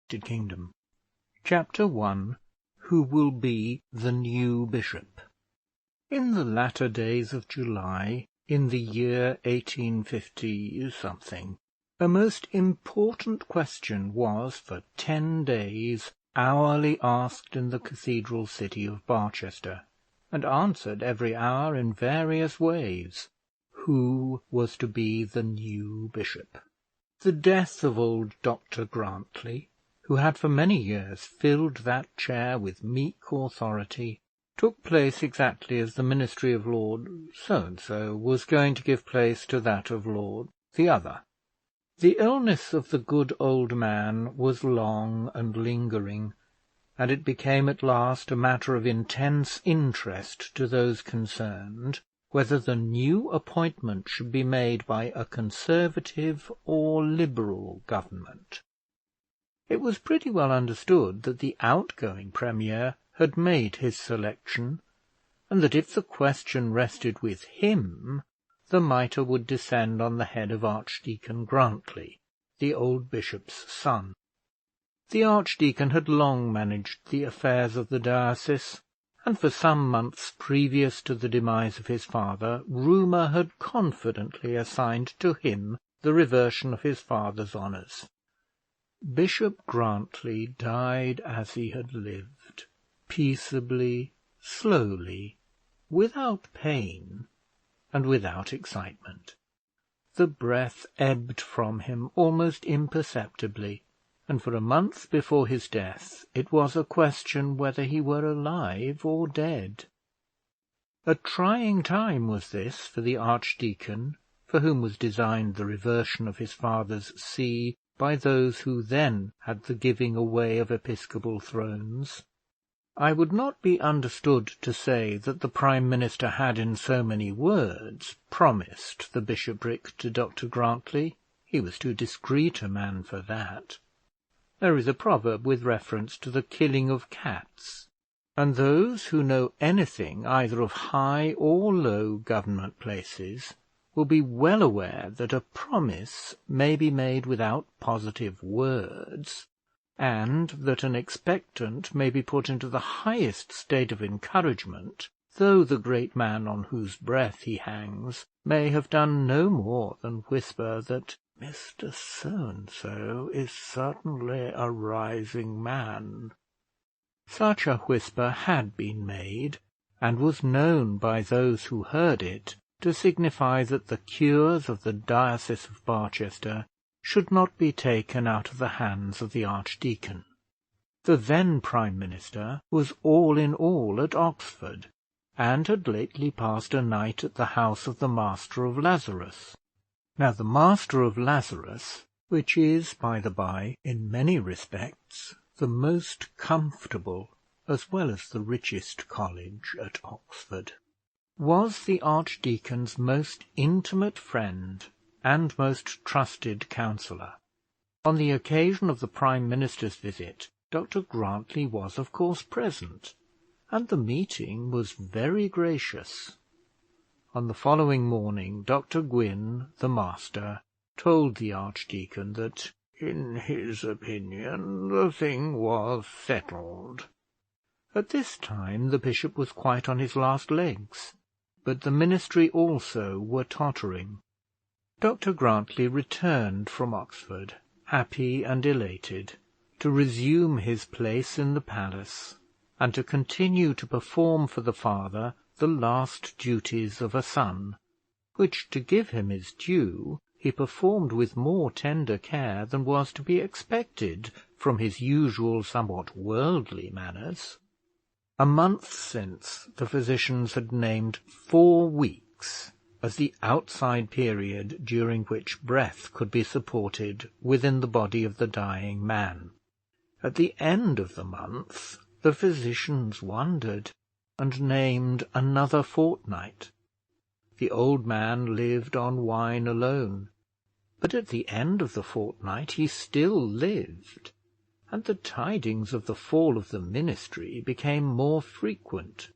Kingdom. Chapter 1. Who will be the new bishop? In the latter days of July, in the year 1850 something, a most important question was for 10 days hourly asked in the cathedral city of Barchester, and answered every hour in various ways. Who was to be the new bishop? The death of old Dr Grantly, who had for many years filled that chair with meek authority, took place exactly as the ministry of Lord So-and-so was going to give place to that of Lord the other. The illness of the good old man was long and lingering, and it became at last a matter of intense interest to those concerned whether the new appointment should be made by a Conservative or Liberal government. It was pretty well understood that the outgoing Premier had made his selection, and that if the question rested with him, the mitre would descend on the head of Archdeacon Grantly, the old bishop's son. The archdeacon had long managed the affairs of the diocese, and for some months previous to the demise of his father, rumour had confidently assigned to him the reversion of his father's honours. Bishop Grantly died as he had lived, peaceably, slowly, without pain, and without excitement. The breath ebbed from him almost imperceptibly, and for a month before his death it was a question whether he were alive or dead. A trying time was this for the archdeacon, for whom was designed the reversion of his father's see by those who then had the giving away of episcopal thrones. I would not be understood to say that the Prime Minister had in so many words promised the bishopric to Dr Grantly. He was too discreet a man for that. There is a proverb with reference to the killing of cats, and those who know anything either of high or low government places will be well aware that a promise may be made without positive words, and that an expectant may be put into the highest state of encouragement, though the great man on whose breath he hangs may have done no more than whisper that Mr So-and-so is certainly a rising man. Such a whisper had been made, and was known by those who heard it to signify that the cures of the diocese of Barchester should not be taken out of the hands of the archdeacon. The then Prime Minister was all in all at Oxford, and had lately passed a night at the house of the Master of Lazarus. Now the Master of Lazarus, which is, by the by, in many respects the most comfortable as well as the richest college at Oxford, was the archdeacon's most intimate friend and most trusted counsellor. On the occasion of the Prime Minister's visit, Dr Grantly was of course present, and the meeting was very gracious. On the following morning, Dr Gwynn, the master, told the archdeacon that, in his opinion, the thing was settled. At this time the bishop was quite on his last legs, but the ministry also were tottering. Dr Grantly returned from Oxford, happy and elated, to resume his place in the palace, and to continue to perform for the father the last duties of a son, which, to give him his due, he performed with more tender care than was to be expected from his usual somewhat worldly manners. A month since, the physicians had named 4 weeks as the outside period during which breath could be supported within the body of the dying man. At the end of the month, the physicians wondered, and named another fortnight. The old man lived on wine alone, but at the end of the fortnight he still lived, and the tidings of the fall of the ministry became more frequent.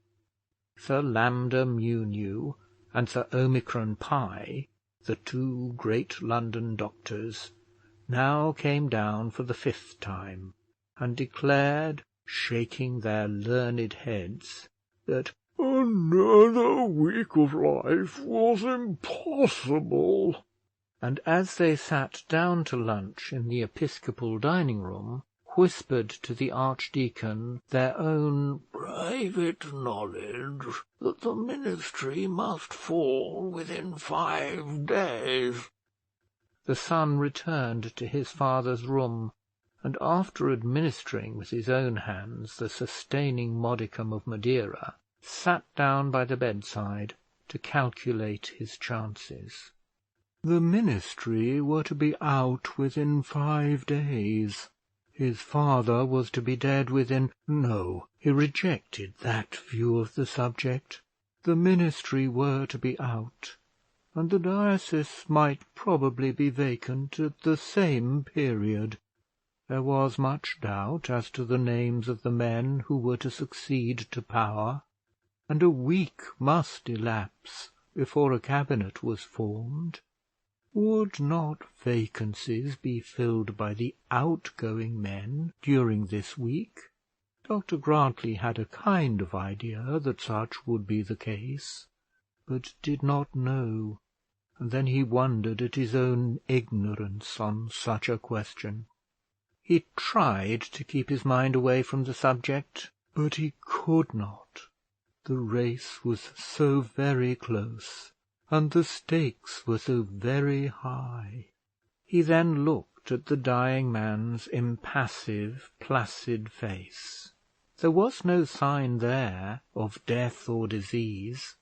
Sir Lambda Muniu and Sir Omicron Pi, the 2 great London doctors, now came down for the 5th time, and declared, shaking their learned heads, that another week of life was impossible. And as they sat down to lunch in the episcopal dining room, whispered to the archdeacon their own private knowledge that the ministry must fall within 5 days. The son returned to his father's room, and after administering with his own hands the sustaining modicum of Madeira, sat down by the bedside to calculate his chances. The ministry were to be out within 5 days. His father was to be dead within... No, he rejected that view of the subject. The ministry were to be out, and the diocese might probably be vacant at the same period. There was much doubt as to the names of the men who were to succeed to power, and a week must elapse before a cabinet was formed. Would not vacancies be filled by the outgoing men during this week? Dr Grantly had a kind of idea that such would be the case, but did not know, and then he wondered at his own ignorance on such a question. He tried to keep his mind away from the subject, but he could not. The race was so very close, and the stakes were so very high. He then looked at the dying man's impassive, placid face. There was no sign there of death or disease.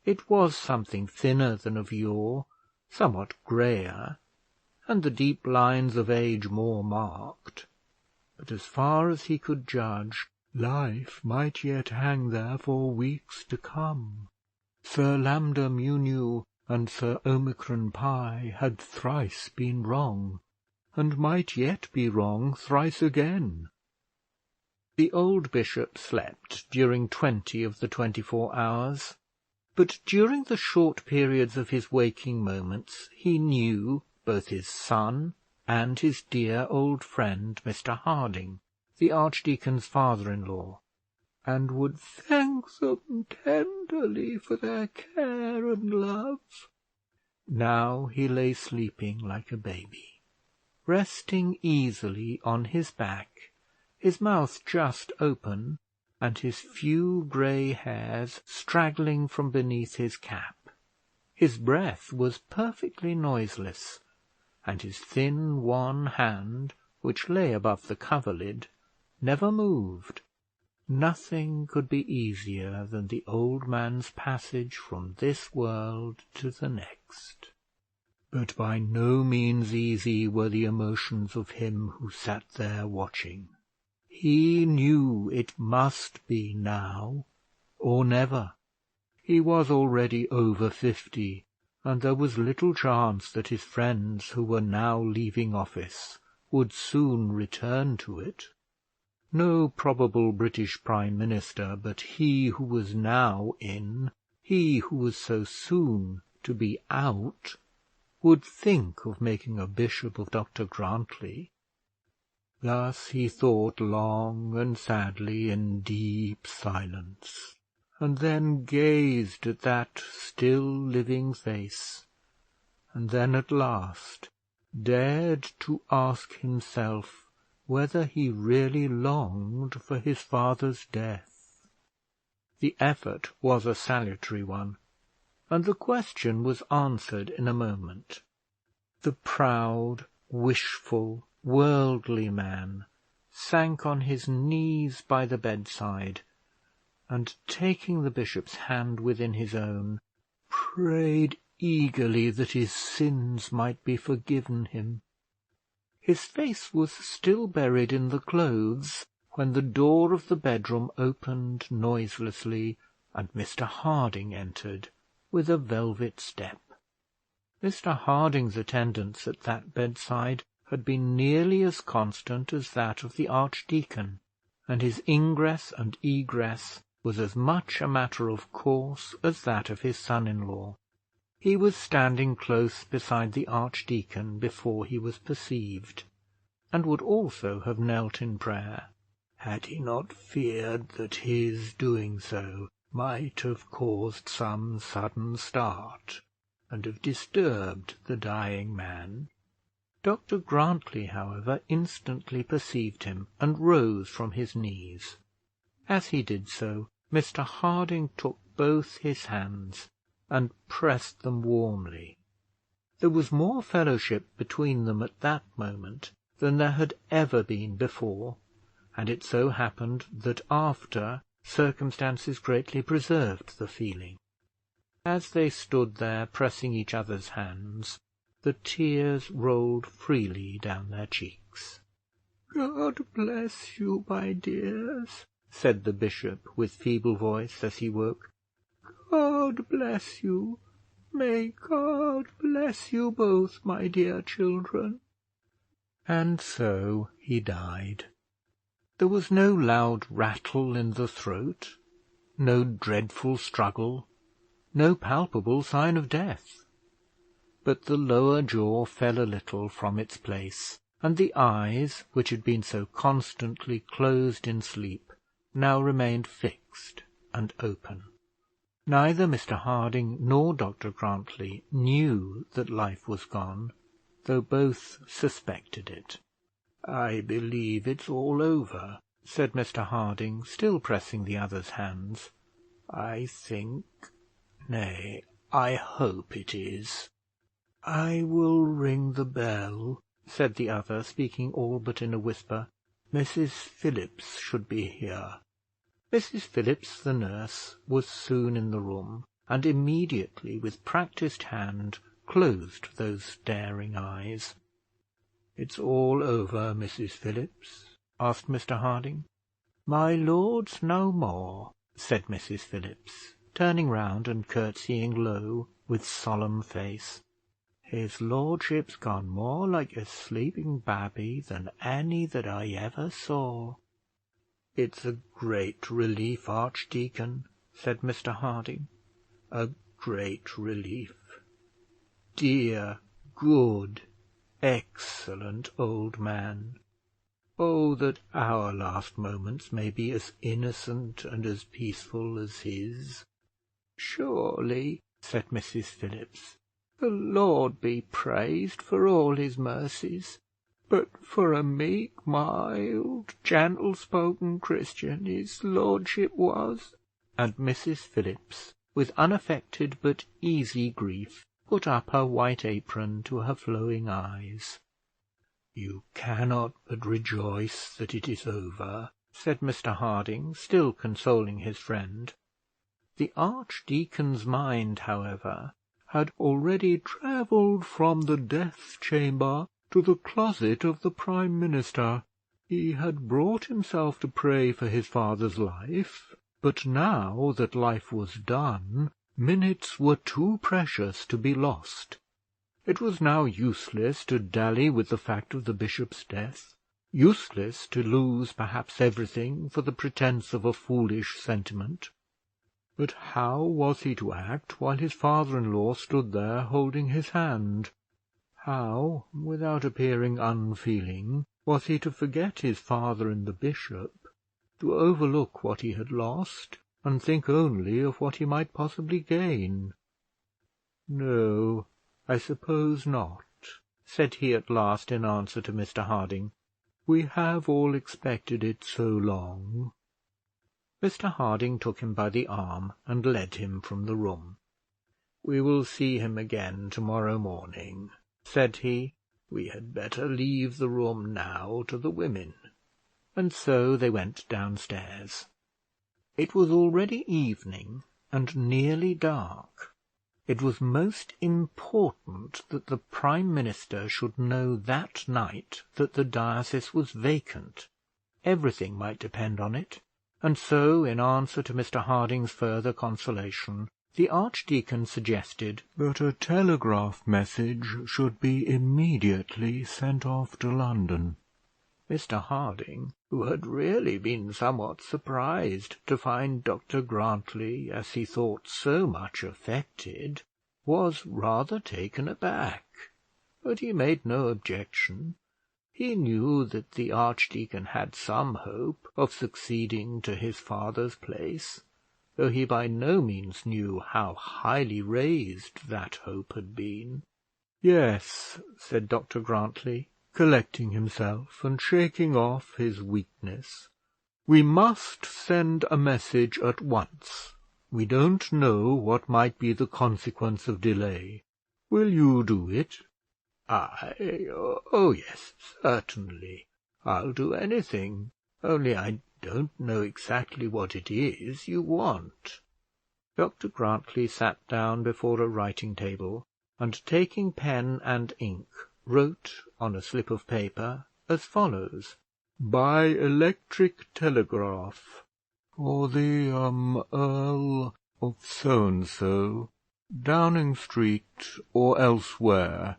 It was something thinner than of yore, somewhat greyer, and the deep lines of age more marked. But as far as he could judge, life might yet hang there for weeks to come. Sir Lambda Muniu and Sir Omicron Pi had thrice been wrong, and might yet be wrong thrice again. The old bishop slept during 20 of the 24 hours, but during the short periods of his waking moments he knew both his son and his dear old friend Mr Harding, the archdeacon's father-in-law, and would thank them tenderly for their care and love. Now he lay sleeping like a baby, resting easily on his back, his mouth just open, and his few grey hairs straggling from beneath his cap. His breath was perfectly noiseless, and his thin wan hand, which lay above the coverlid, never moved. Nothing could be easier than the old man's passage from this world to the next. But by no means easy were the emotions of him who sat there watching. He knew it must be now or never. He was already over 50, and there was little chance that his friends who were now leaving office would soon return to it. No probable British Prime Minister, but he who was now in, he who was so soon to be out, would think of making a bishop of Dr Grantly. Thus he thought long and sadly in deep silence, and then gazed at that still living face, and then at last dared to ask himself whether he really longed for his father's death. The effort was a salutary one, and the question was answered in a moment. The proud, wishful, worldly man sank on his knees by the bedside, and taking the bishop's hand within his own, prayed eagerly that his sins might be forgiven him. His face was still buried in the clothes when the door of the bedroom opened noiselessly, and Mr Harding entered with a velvet step. Mr Harding's attendance at that bedside had been nearly as constant as that of the archdeacon, and his ingress and egress was as much a matter of course as that of his son-in-law. He was standing close beside the archdeacon before he was perceived, and would also have knelt in prayer, had he not feared that his doing so might have caused some sudden start, and have disturbed the dying man. Dr Grantly, however, instantly perceived him, and rose from his knees. As he did so, Mr Harding took both his hands and pressed them warmly. There was more fellowship between them at that moment than there had ever been before, and it so happened that after circumstances greatly preserved the feeling. As they stood there pressing each other's hands, the tears rolled freely down their cheeks. "God bless you, my dears," said the bishop with feeble voice as he woke. "God bless you. May God bless you both, my dear children." And so he died. There was no loud rattle in the throat, no dreadful struggle, no palpable sign of death; but the lower jaw fell a little from its place, and the eyes, which had been so constantly closed in sleep, now remained fixed and open. Neither Mr Harding nor Dr Grantly knew that life was gone, though both suspected it. "I believe it's all over," said Mr Harding, still pressing the other's hands. "I think, nay, I hope it is." "I will ring the bell," said the other, speaking all but in a whisper. "Mrs Phillips should be here." Mrs Phillips, the nurse, was soon in the room, and immediately, with practised hand, closed those staring eyes. "It's all over, Mrs Phillips?" asked Mr Harding. "My lord's no more," said Mrs Phillips, turning round and curtsying low, with solemn face. "His lordship's gone more like a sleeping babby than any that I ever saw." "It's a great relief, archdeacon," said Mr Harding, "a great relief. Dear, good, excellent old man! Oh, that our last moments may be as innocent and as peaceful as his!" "Surely," said Mrs Phillips, "the Lord be praised for all his mercies. But for a meek, mild, gentle-spoken Christian his lordship was." And Mrs Phillips, with unaffected but easy grief, put up her white apron to her flowing eyes. "You cannot but rejoice that it is over," said Mr Harding, still consoling his friend. The archdeacon's mind, however, had already travelled from the death chamber to the closet of the prime minister. He had brought himself to pray for his father's life, but now that life was done, minutes were too precious to be lost. It was now useless to dally with the fact of the bishop's death, useless to lose perhaps everything for the pretence of a foolish sentiment. But how was he to act while his father-in-law stood there holding his hand? How, without appearing unfeeling, was he to forget his father and the bishop, to overlook what he had lost, and think only of what he might possibly gain? "No, I suppose not," said he at last in answer to Mr Harding. "We have all expected it so long." Mr Harding took him by the arm and led him from the room. "We will see him again to-morrow morning," said he. "We had better leave the room now to the women." And so they went downstairs. It was already evening and nearly dark. It was most important that the prime minister should know that night that the diocese was vacant. Everything might depend on it, and so, in answer to Mr Harding's further consolation, the archdeacon suggested that a telegraph message should be immediately sent off to London. Mr Harding, who had really been somewhat surprised to find Dr Grantly, as he thought, so much affected, was rather taken aback, but he made no objection. He knew that the archdeacon had some hope of succeeding to his father's place, though he by no means knew how highly raised that hope had been. "Yes," said Dr Grantly, collecting himself and shaking off his weakness, "we must send a message at once. We don't know what might be the consequence of delay. Will you do it?" Oh yes, certainly. I'll do anything, only I don't know exactly what it is you want." Dr Grantly sat down before a writing table, and taking pen and ink, wrote on a slip of paper as follows: "By electric telegraph, for the Earl of so and so, Downing Street or elsewhere.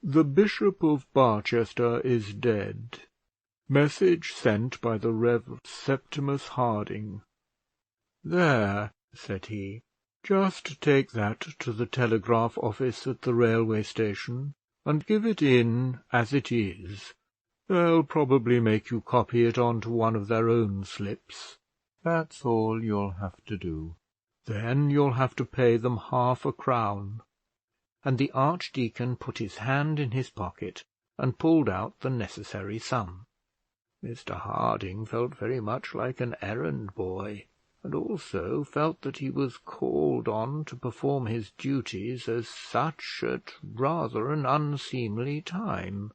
The Bishop of Barchester is dead. Message sent by the Rev. Septimus Harding." "There," said he, "just take that to the telegraph office at the railway station, and give it in as it is. They'll probably make you copy it on to one of their own slips. That's all you'll have to do. Then you'll have to pay them £half a crown." And the archdeacon put his hand in his pocket and pulled out the necessary sum. Mr Harding felt very much like an errand boy, and also felt that he was called on to perform his duties as such at rather an unseemly time;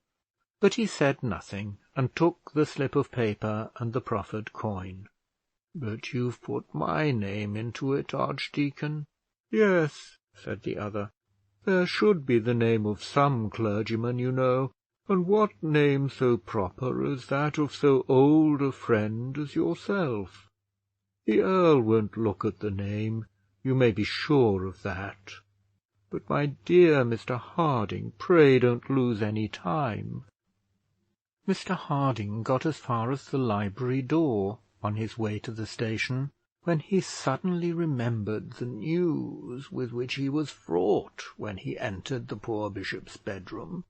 but he said nothing, and took the slip of paper and the proffered coin. "But you've put my name into it, archdeacon?" "Yes," said the other. "There should be the name of some clergyman, you know, and what name so proper as that of so old a friend as yourself? The Earl won't look at the name, you may be sure of that. But, my dear Mr Harding, pray don't lose any time." Mr Harding got as far as the library door on his way to the station, when he suddenly remembered the news with which he was fraught when he entered the poor bishop's bedroom.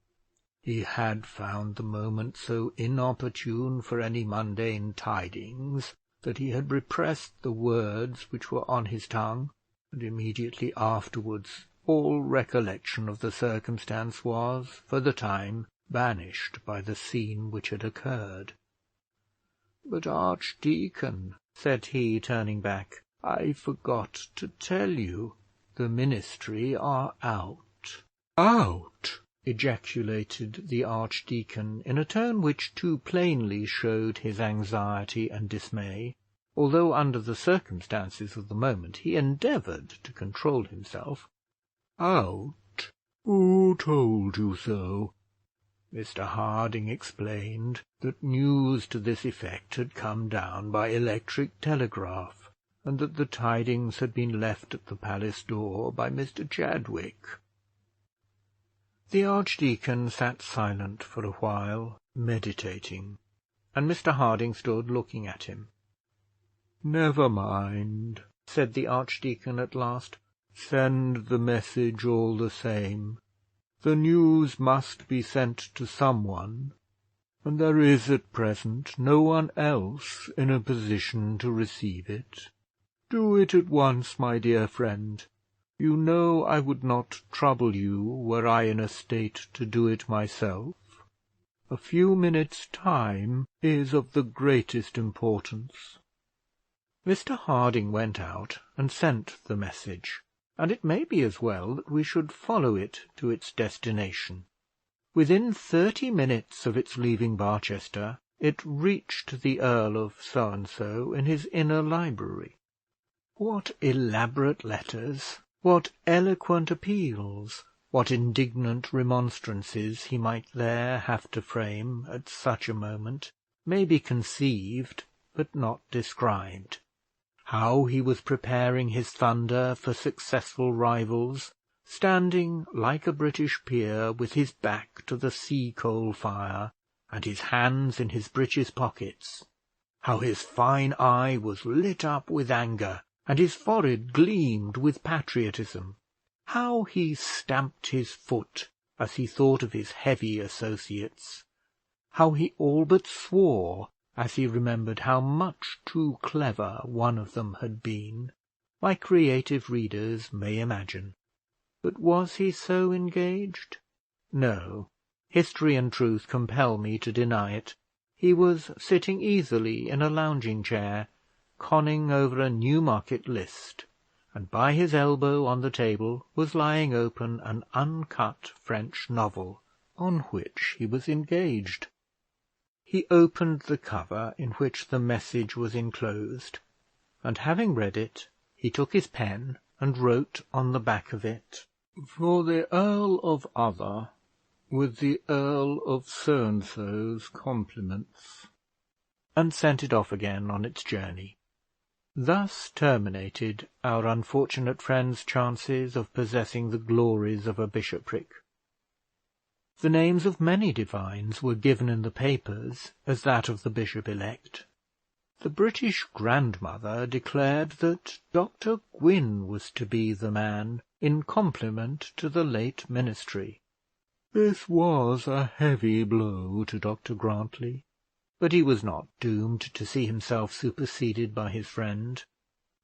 He had found the moment so inopportune for any mundane tidings that he had repressed the words which were on his tongue, and immediately afterwards all recollection of the circumstance was, for the time, banished by the scene which had occurred. "But, archdeacon," said he, turning back, "I forgot to tell you, the ministry are out." "Out!" ejaculated the archdeacon, in a tone which too plainly showed his anxiety and dismay, although under the circumstances of the moment he endeavoured to control himself. "Out? Who told you so?" Mr Harding explained that news to this effect had come down by electric telegraph, and that the tidings had been left at the palace door by Mr Chadwick. The archdeacon sat silent for a while, meditating, and Mr Harding stood looking at him. "Never mind," said the archdeacon at last. "Send the message all the same. The news must be sent to someone, and there is at present no one else in a position to receive it. Do it at once, my dear friend. You know I would not trouble you were I in a state to do it myself. A few minutes' time is of the greatest importance." Mr Harding went out and sent the message, and it may be as well that we should follow it to its destination. Within 30 minutes of its leaving Barchester, it reached the Earl of so and so in his inner library. What elaborate letters, what eloquent appeals, what indignant remonstrances he might there have to frame at such a moment, may be conceived but not described. How he was preparing his thunder for successful rivals, standing like a British peer with his back to the sea-coal fire, and his hands in his breeches pockets; how his fine eye was lit up with anger, and his forehead gleamed with patriotism; how he stamped his foot as he thought of his heavy associates; how he all but swore as he remembered how much too clever one of them had been, my creative readers may imagine. But was he so engaged? No, history and truth compel me to deny it. He was sitting easily in a lounging chair, conning over a Newmarket list, and by his elbow on the table was lying open an uncut French novel, on which he was engaged. He opened the cover in which the message was enclosed, and having read it, he took his pen and wrote on the back of it, "For the Earl of Other, with the Earl of So-and-so's compliments," and sent it off again on its journey. Thus terminated our unfortunate friend's chances of possessing the glories of a bishopric. The names of many divines were given in the papers as that of the bishop-elect. The British grandmother declared that Dr. Gwynn was to be the man, in compliment to the late ministry. This was a heavy blow to Dr. Grantly, but he was not doomed to see himself superseded by his friend.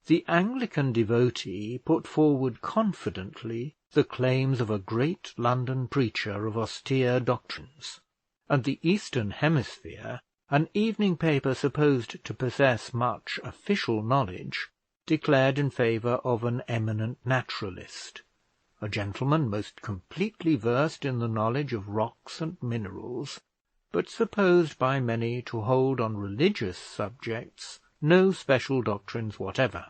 The Anglican devotee put forward confidently the claims of a great London preacher of austere doctrines, and the Eastern Hemisphere, an evening paper supposed to possess much official knowledge, declared in favour of an eminent naturalist, a gentleman most completely versed in the knowledge of rocks and minerals, but supposed by many to hold on religious subjects no special doctrines whatever.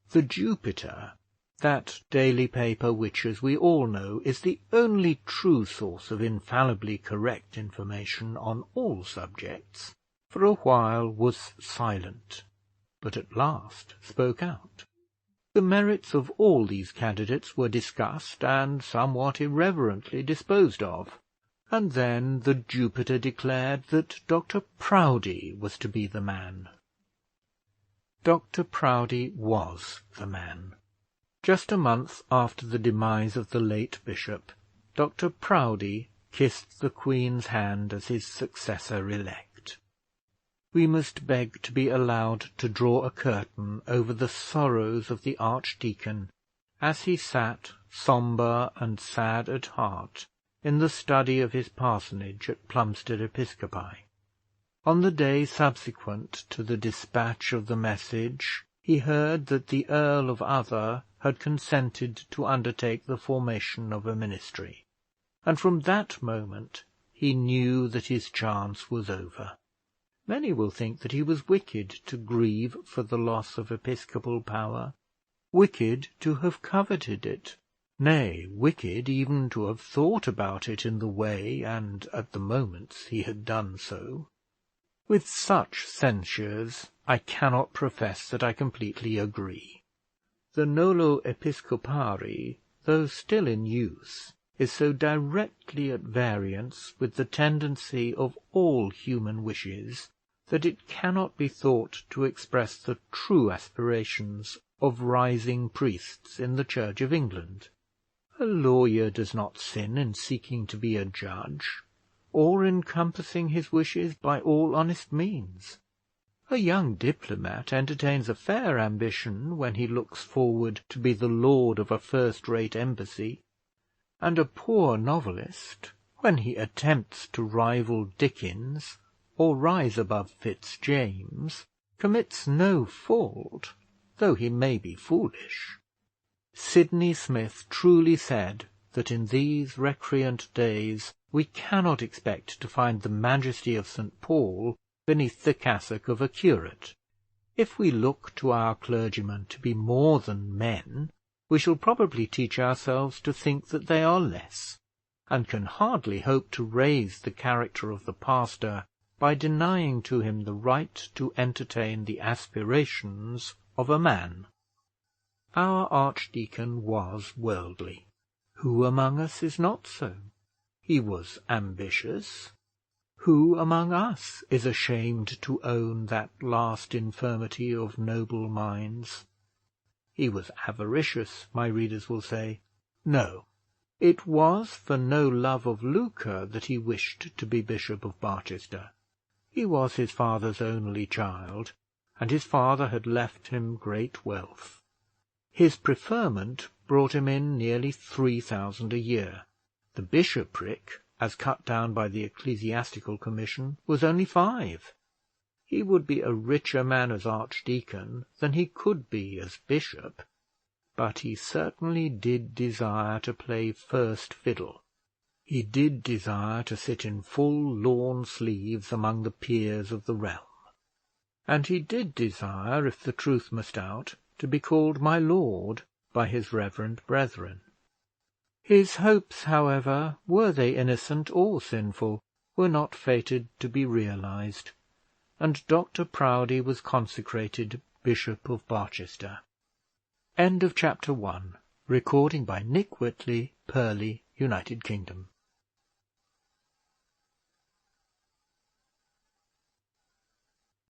The Jupiter, that daily paper which, as we all know, is the only true source of infallibly correct information on all subjects, for a while was silent, but at last spoke out. The merits of all these candidates were discussed and somewhat irreverently disposed of, and then the Jupiter declared that Dr. Proudie was to be the man. Dr. Proudie was the man. Just a month after the demise of the late bishop, Dr. Proudie kissed the Queen's hand as his successor-elect. We must beg to be allowed to draw a curtain over the sorrows of the archdeacon as he sat, sombre and sad at heart, in the study of his parsonage at Plumstead Episcopi. On the day subsequent to the dispatch of the message, he heard that the Earl of Other had consented to undertake the formation of a ministry, and from that moment he knew that his chance was over. Many will think that he was wicked to grieve for the loss of episcopal power, wicked to have coveted it, nay, wicked even to have thought about it in the way and at the moments he had done so. With such censures I cannot profess that I completely agree. The nolo episcopari, though still in use, is so directly at variance with the tendency of all human wishes that it cannot be thought to express the true aspirations of rising priests in the Church of England. A lawyer does not sin in seeking to be a judge, or in compassing his wishes by all honest means. A young diplomat entertains a fair ambition when he looks forward to be the lord of a first-rate embassy, and a poor novelist, when he attempts to rival Dickens or rise above Fitzjames, commits no fault, though he may be foolish. Sidney Smith truly said that in these recreant days we cannot expect to find the majesty of St. Paul beneath the cassock of a curate. If we look to our clergymen to be more than men, we shall probably teach ourselves to think that they are less, and can hardly hope to raise the character of the pastor by denying to him the right to entertain the aspirations of a man. Our archdeacon was worldly. Who among us is not so? He was ambitious. Who among us is ashamed to own that last infirmity of noble minds? He was avaricious, my readers will say. No, It was for no love of lucre that he wished to be Bishop of Barchester. He was his father's only child, and his father had left him great wealth. His preferment brought him in nearly 3,000 a year. The bishopric, as cut down by the Ecclesiastical Commission, was only 5. He would be a richer man as archdeacon than he could be as bishop, but he certainly did desire to play first fiddle. He did desire to sit in full lawn sleeves among the peers of the realm, and he did desire, if the truth must out, to be called my lord by his reverend brethren. His hopes, however, were they innocent or sinful, were not fated to be realized, and Dr Proudie was consecrated Bishop of Barchester. End of chapter 1. Recording by Nick Whitley, Purley, United Kingdom.